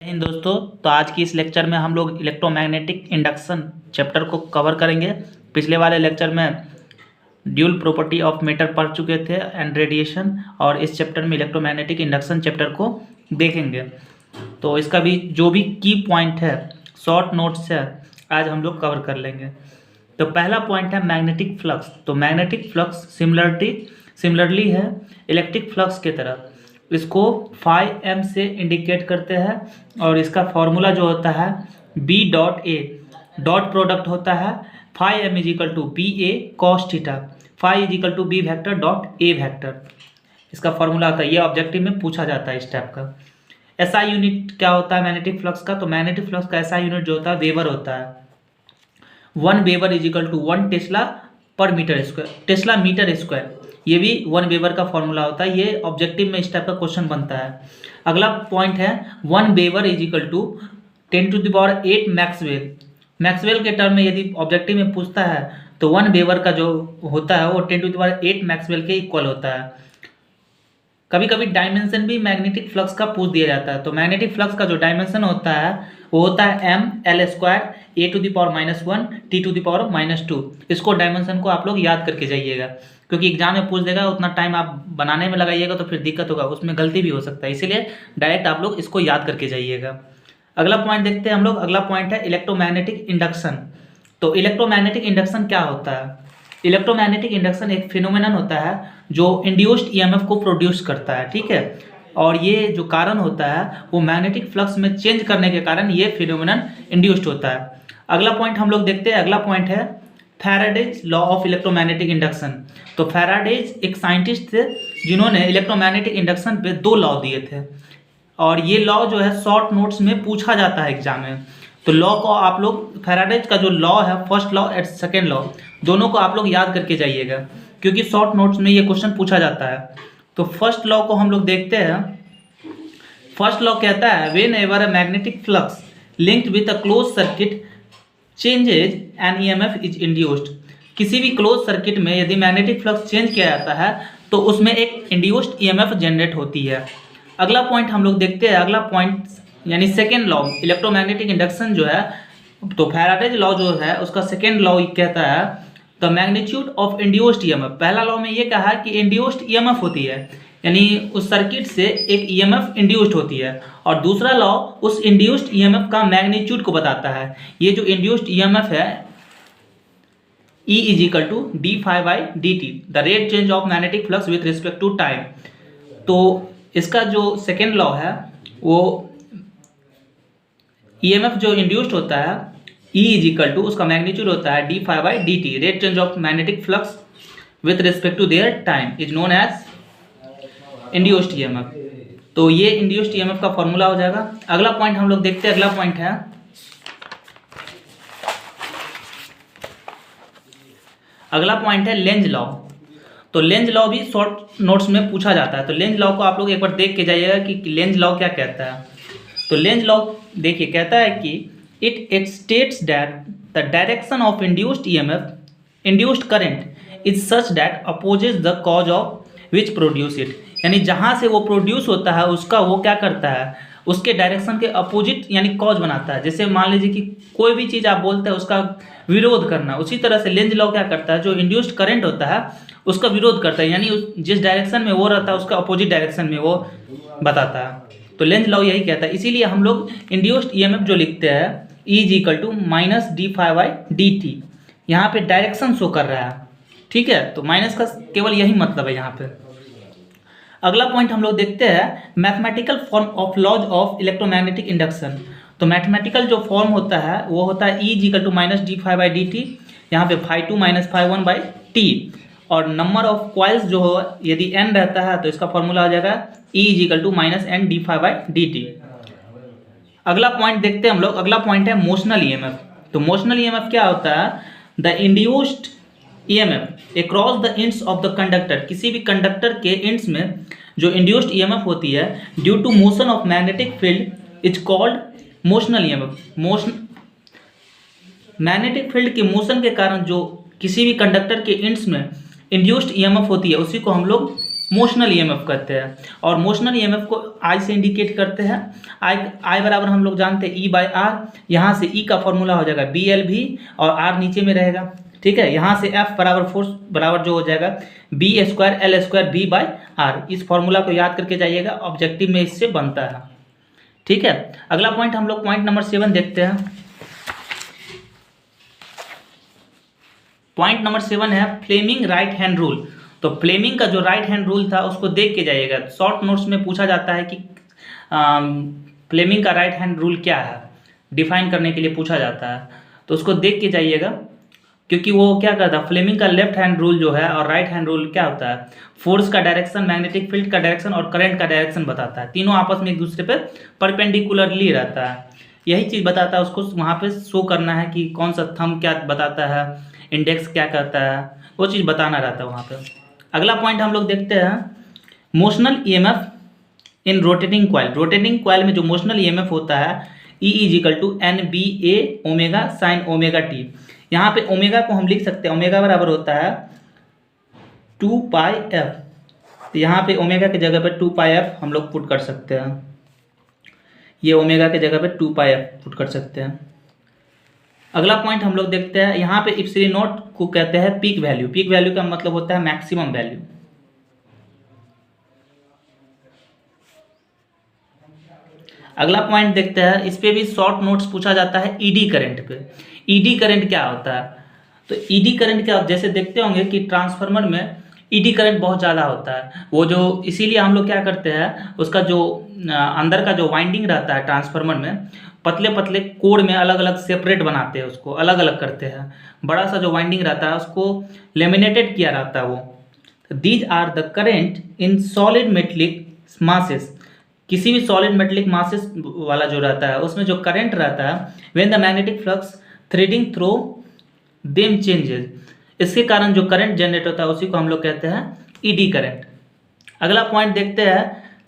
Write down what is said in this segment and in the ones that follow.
इन दोस्तों, तो आज की इस लेक्चर में हम लोग इलेक्ट्रोमैग्नेटिक इंडक्शन चैप्टर को कवर करेंगे। पिछले वाले लेक्चर में ड्यूल प्रॉपर्टी ऑफ मैटर पढ़ चुके थे एंड रेडिएशन, और इस चैप्टर में इलेक्ट्रोमैग्नेटिक इंडक्शन चैप्टर को देखेंगे। तो इसका भी जो भी की पॉइंट है, शॉर्ट नोट्स है, आज हम लोग कवर कर लेंगे। तो पहला पॉइंट है मैग्नेटिक फ्लक्स। तो मैग्नेटिक फ्लक्स सिमिलरली है इलेक्ट्रिक फ्लक्स के तरह। इसको φm से इंडिकेट करते हैं और इसका फॉर्मूला जो होता है B dot A, dot product होता है φm is equal to B A cos theta, phi is equal to B vector dot A vector. इसका फॉर्मूला आता है, ये ऑब्जेक्टिव में पूछा जाता है इस टाइप का। एसआई यूनिट क्या होता है मैग्नेटिक फ्लक्स का? तो मैग्नेटिक फ्लक्स का एसआई यूनिट जो होता है वेबर होता है। 1 weber is equal to 1 tesla per metre square, tesla metre square. ये भी 1 वेबर का फॉर्मूला होता है। ये ऑब्जेक्टिव में इस टाइप का क्वेश्चन बनता है। अगला पॉइंट है 1 weber is equal to 10⁸ maxwell. Maxwell के टर्म में यदि ऑब्जेक्टिव में पूछता है तो 1 वेबर का जो होता है वो 10⁸ मैक्सवेल के इक्वल होता है। कभी कभी डायमेंशन भी मैग्नेटिक फ्लक्स का पूछ दिया जाता है। तो मैग्नेटिक फ्लक्स का जो डायमेंशन होता है वो होता है m l square a⁻⁻1 t⁻⁻2। इसको डायमेंशन को आप लोग याद करके जाइएगा, क्योंकि एग्जाम में पूछ देगा, उतना टाइम आप बनाने में लगाइएगा तो फिर दिक्कत होगा, उसमें गलती भी हो सकता है। इसीलिए डायरेक्ट आप लोग इसको याद करके जाइएगा। अगला पॉइंट देखते हैं हम लोग। अगला पॉइंट है इलेक्ट्रोमैग्नेटिक इंडक्शन। तो इलेक्ट्रोमैग्नेटिक इंडक्शन क्या होता है? इलेक्ट्रोमैग्नेटिक इंडक्शन एक फिनोमेनन होता है जो इंड्यूस्ड ईएमएफ को प्रोड्यूस करता है, ठीक है। और ये जो कारण होता है वो मैग्नेटिक फ्लक्स में चेंज करने के कारण ये फिनोमेनन इंड्यूस्ड होता है। अगला पॉइंट हम लोग देखते हैं। अगला पॉइंट है Faraday's law of electromagnetic induction. तो फैराडेज एक साइंटिस्ट थे जिन्होंने इलेक्ट्रोमैग्नेटिक इंडक्शन पे 2 लॉ दिए थे, और ये लॉ जो है शॉर्ट नोट्स में पूछा जाता है एग्जाम में। तो लॉ को आप लोग, फैराडेज का जो लॉ है, first law and second law, दोनों को आप लोग याद करके जाइएगा, क्योंकि शॉर्ट नोट्स में ये क्वेश्चन पूछा जाता है। तो फर्स्ट लॉ को हम लोग देखते हैं। फर्स्ट लॉ कहता है whenever a magnetic flux linked with a closed circuit changes an EMF is induced. किसी भी क्लोज सर्किट में यदि मैग्नेटिक फ्लक्स चेंज किया जाता है तो उसमें एक इंड्यूस्ड ईएमएफ जनरेट होती है। अगला पॉइंट हम लोग देखते हैं। अगला पॉइंट यानी सेकेंड लॉ इलेक्ट्रोमैग्नेटिक इंडक्शन जो है, तो फैराडेज लॉ जो है उसका सेकेंड लॉ कहता है the magnitude of induced EMF. पहला लॉ में ये कहा है कि इंड्यूस्ड ईएमएफ होती है, यानी उस सर्किट से एक ईएमएफ इंड्यूस्ड होती है, और दूसरा लॉ उस इंड्यूस्ड ईएमएफ का मैग्नीट्यूड को बताता है। ये जो इंड्यूस्ड ईएमएफ है E is equal to d∅dt, the rate change of magnetic flux with respect to time. तो इसका जो सेकेंड लॉ है वो ईएमएफ जो इंड्यूस्ड होता है E इज इक्वल टू उसका मैग्नीट्यूड होता है d∅dt, rate change of magnetic flux with respect to their time is known as induced EMF. तो ये इंड्यूस्ड ईएमएफ का फॉर्मूला हो जाएगा। अगला पॉइंट हम लोग देखते हैं। अगला पॉइंट है लेंज लॉ। तो लेंज लॉ भी शॉर्ट नोट्स में पूछा जाता है। तो लेंज लॉ को आप लोग एक बार देख के जाइएगा कि लेंज लॉ क्या कहता है। तो लेंज लॉ देखिए कहता है कि it states that the direction of induced EMF, induced current is such that opposes the cause of which produce it. यानी जहाँ से वो प्रोड्यूस होता है उसका वो क्या करता है, उसके डायरेक्शन के अपोजिट यानी कॉज बनाता है। जैसे मान लीजिए कि कोई भी चीज़ आप बोलते हैं उसका विरोध करना, उसी तरह से लेंज लॉ क्या करता है, जो इंड्यूस्ड करंट होता है उसका विरोध करता है, यानी जिस डायरेक्शन में वो रहता है उसका अपोजिट डायरेक्शन में वो बताता है। तो लेंज लॉ यही कहता है। इसीलिए हम लोग इंड्यूस्ड ईएमएफ जो लिखते हैं E is equal to -d∅dt, यहाँ पे डायरेक्शन शो कर रहा है, ठीक है। तो माइनस का केवल यही मतलब है यहाँ पे। अगला पॉइंट हम लोग देखते हैं mathematical form of laws of electromagnetic induction. तो मैथमेटिकल जो फॉर्म होता है वो होता है E is equal to -d∅dt, यहाँ पे ∅2 - ∅1/t, और नंबर ऑफ क्वाइल्स जो हो यदि n रहता है तो इसका फॉर्मूला हो जाएगा E is equal to -n d∅dt। अगला पॉइंट देखते हैं हम लोग। अगला पॉइंट है मोशनल ईएमएफ। तो मोशनल ईएमएफ क्या होता है? The induced EMF across the ends of the conductor. किसी भी कंडक्टर के एंड्स में जो इंड्यूस्ड ईएमएफ होती है due to motion of magnetic field is called motional EMF. Magnetic field के मोशन के कारण जो किसी भी कंडक्टर के एंड्स में इंड्यूस्ड ईएमएफ होती है उसी को हम लोग मोशनल ईएमएफ कहते हैं। और मोशनल ईएमएफ को आई से इंडिकेट करते हैं। आई बराबर हम लोग जानते हैं ई बाई आर। यहाँ से ई का फॉर्मूला हो जाएगा बी एल भी और आर नीचे में रहेगा, ठीक है। यहाँ से एफ बराबर फोर्स बराबर जो हो जाएगा B square L square B by R. इस फॉर्मूला को याद करके जाइएगा, ऑब्जेक्टिव में इससे बनता है, ठीक है। अगला पॉइंट हम लोग पॉइंट नंबर 7 देखते हैं। पॉइंट नंबर 7 है फ्लेमिंग राइट हैंड रूल। तो फ्लेमिंग का जो राइट हैंड रूल था उसको देख के जाइएगा। शॉर्ट नोट्स में पूछा जाता है कि फ्लेमिंग का राइट हैंड रूल क्या है, डिफाइन करने के लिए पूछा जाता है, तो उसको देख के जाइएगा। क्योंकि वो क्या करता है, फ्लेमिंग का लेफ्ट हैंड रूल जो है और राइट हैंड रूल क्या होता है, फोर्स का डायरेक्शन, मैग्नेटिक फील्ड का डायरेक्शन और करंट का डायरेक्शन बताता है। तीनों आपस में एक दूसरे पर परपेंडिकुलरली रहता है, यही चीज़ बताता है। उसको वहाँ पे शो करना है कि कौन सा थंब क्या बताता है, इंडेक्स क्या कहता है, वो चीज़ बताना रहता है वहाँ पे। अगला पॉइंट हम लोग देखते हैं motional EMF in rotating coil. Rotating coil में जो मोशनल ईएमएफ होता है E is equal to N B A omega sine omega T. यहाँ पे ओमेगा को हम लिख सकते हैं, ओमेगा बराबर होता है 2 पाई एफ। तो यहाँ पे ओमेगा की जगह पे 2 पाई एफ हम लोग पुट कर सकते हैं। ये ओमेगा की जगह पे 2 पाई एफ पुट कर सकते हैं। अगला पॉइंट हम लोग देखते हैं, यहाँ पे इप्सिलॉन नॉट को कहते हैं पीक वैल्यू। पीक वैल्यू का मतलब होता है मैक्सिमम वैल्यू। अगला पॉइंट देखते हैं, इस पे भी शॉर्ट नोट्स पूछा जाता है ईडी करंट पे। ईडी करंट क्या होता है, तो ईडी करंट क्या, जैसे देखते होंगे कि ट्रांसफार्मर में ईडी करंट बहुत ज़्यादा होता है। वो जो इसीलिए हम लोग क्या करते हैं, उसका जो अंदर का जो वाइंडिंग रहता है ट्रांसफार्मर में, पतले पतले कोड में अलग अलग सेपरेट बनाते हैं, उसको अलग अलग करते हैं। बड़ा सा जो वाइंडिंग रहता है उसको लेमिनेटेड किया रहता है वो। These are the current in solid metallic masses. किसी भी सॉलिड मेटलिक मासेस वाला जो रहता है उसमें जो करंट रहता है, when the magnetic flux threading through them changes, इसके कारण जो करंट जनरेट होता है उसी को हम लोग कहते हैं ईडी करंट। अगला पॉइंट देखते हैं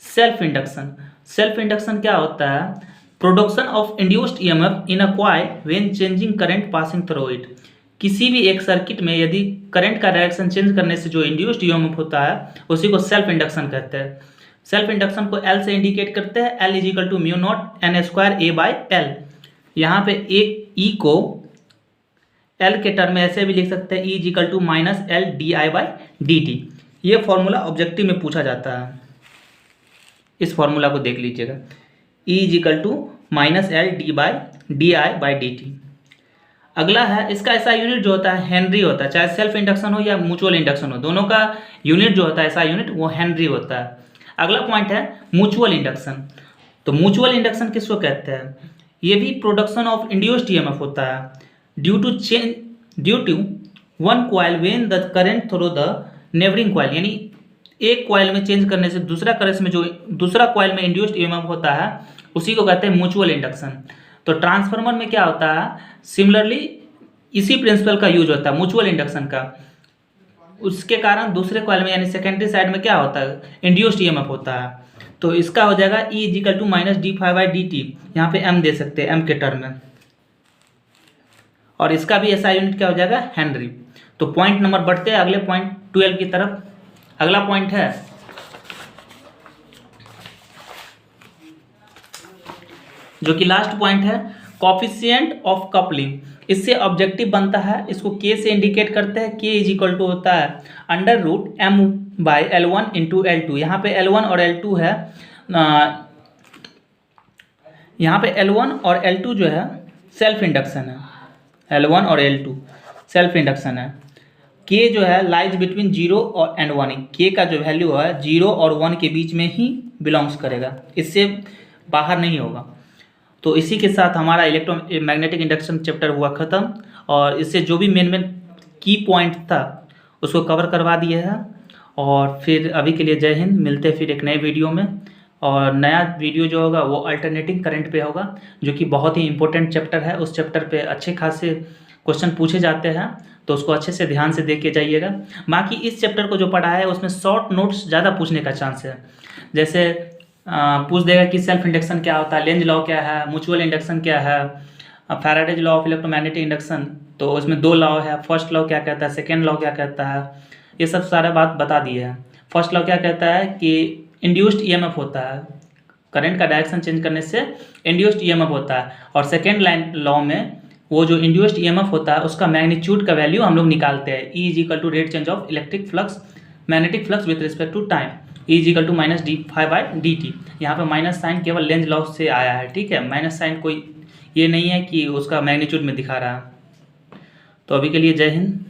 सेल्फ इंडक्शन। सेल्फ इंडक्शन क्या होता है, production of induced EMF in a coil when changing current passing through it. किसी भी एक सर्किट में यदि करंट का डायरेक्शन चेंज करने से जो इंड्यूस्ड ईएमएफ होता है उसी को सेल्फ इंडक्शन कहते हैं। सेल्फ इंडक्शन को एल से इंडिकेट करते हैं, L is equal to mu naught N square A by L. यहाँ पे एक ई को एल के टर्म में ऐसे भी लिख सकते हैं, E equal to minus L d I by d t. ये फॉर्मूला ऑब्जेक्टिव में पूछा जाता है, इस फॉर्मूला को देख लीजिएगा, E equal to minus L d I by d t. अगला है, इसका ऐसा यूनिट जो होता है हेनरी होता है, चाहे सेल्फ इंडक्शन हो या म्यूचुअल इंडक्शन हो, दोनों का यूनिट जो होता है ऐसा यूनिट वो हेनरी होता है। अगला पॉइंट है म्यूचुअल इंडक्शन। तो म्यूचुअल इंडक्शन किसको कहते हैं, ये भी प्रोडक्शन ऑफ इंड्यूस्ड ईएमएफ होता है due to one coil when the current through the neighbouring coil. यानी एक कॉइल में चेंज करने से दूसरा करंट में जो दूसरा कॉइल में इंड्यूस्ड ईएमएफ होता है उसी को कहते हैं म्यूचुअल इंडक्शन। तो ट्रांसफार्मर में क्या होता है, सिमिलरली इसी प्रिंसिपल का यूज होता है म्यूचुअल इंडक्शन का। उसके कारण दूसरे कॉइल में यानी सेकेंडरी साइड में क्या होता है, इंड्यूस्ड ईएमएफ होता है। तो इसका हो जाएगा E equal to minus d five by d t. यहाँ पे एम दे सकते हैं, एम के टर्म में, और इसका भी ऐसा यूनिट क्या हो जाएगा, हेनरी। तो पॉइंट नंबर बढ़ते हैं अगले पॉइंट 12 की तरफ। अगला पॉइंट है जो कि लास्ट पॉइंट है, कॉफिशिएंट ऑफ कपलिंग। इससे ऑब्जेक्टिव बनता है, इसको के से इंडिकेट करते हैं। के इज इक्वल टू होता है under root M by L one into L two. यहाँ पे L1 और L2 है, यहाँ पे L1 और L2 जो है सेल्फ इंडक्शन है, L1 और L2 सेल्फ इंडक्शन है। के जो है लाइज बिटवीन 0 और एंड 1। के का जो वैल्यू है 0 और 1 के बीच में ही बिलोंग्स करेगा, इससे बाहर नहीं होगा। तो इसी के साथ हमारा इलेक्ट्रोमैग्नेटिक इंडक्शन चैप्टर हुआ ख़त्म, और इससे जो भी मेन की पॉइंट था उसको कवर करवा दिए हैं। और फिर अभी के लिए जय हिंद, मिलते हैं फिर एक नए वीडियो में। और नया वीडियो जो होगा वो अल्टरनेटिंग करंट पे होगा, जो कि बहुत ही इंपॉर्टेंट चैप्टर है। उस चैप्टर पे अच्छे खासे क्वेश्चन पूछे जाते हैं, तो उसको अच्छे से ध्यान से देख के जाइएगा। बाकी इस चैप्टर को जो पढ़ा है उसमें शॉर्ट नोट्स ज़्यादा पूछने का चांस है। जैसे पूछ देगा कि सेल्फ इंडक्शन क्या होता है, लेंज लॉ क्या है, म्यूचुअल इंडक्शन क्या है, Faraday's law of electromagnetic induction, तो उसमें 2 लॉ है, फर्स्ट लॉ क्या कहता है, सेकेंड लॉ क्या कहता है, ये सब सारा बात बता दिए हैं। फर्स्ट लॉ क्या कहता है कि इंड्यूस्ड ईएमएफ होता है, करंट का डायरेक्शन चेंज करने से इंड्यूस्ड ईएमएफ होता है। और सेकेंड लाइन लॉ में वो जो इंड्यूस्ड ईएमएफ होता है उसका मैग्नीट्यूड का वैल्यू हम लोग निकालते हैं, E is equal to rate change of electric flux magnetic flux with respect to time, E is equal to minus d∅/dt। यहाँ पे माइनस साइन केवल लेंज लॉ से आया है, ठीक है, माइनस साइन कोई ये नहीं है कि उसका मैग्नीट्यूड में दिखा रहा है। तो अभी के लिए जय हिंद।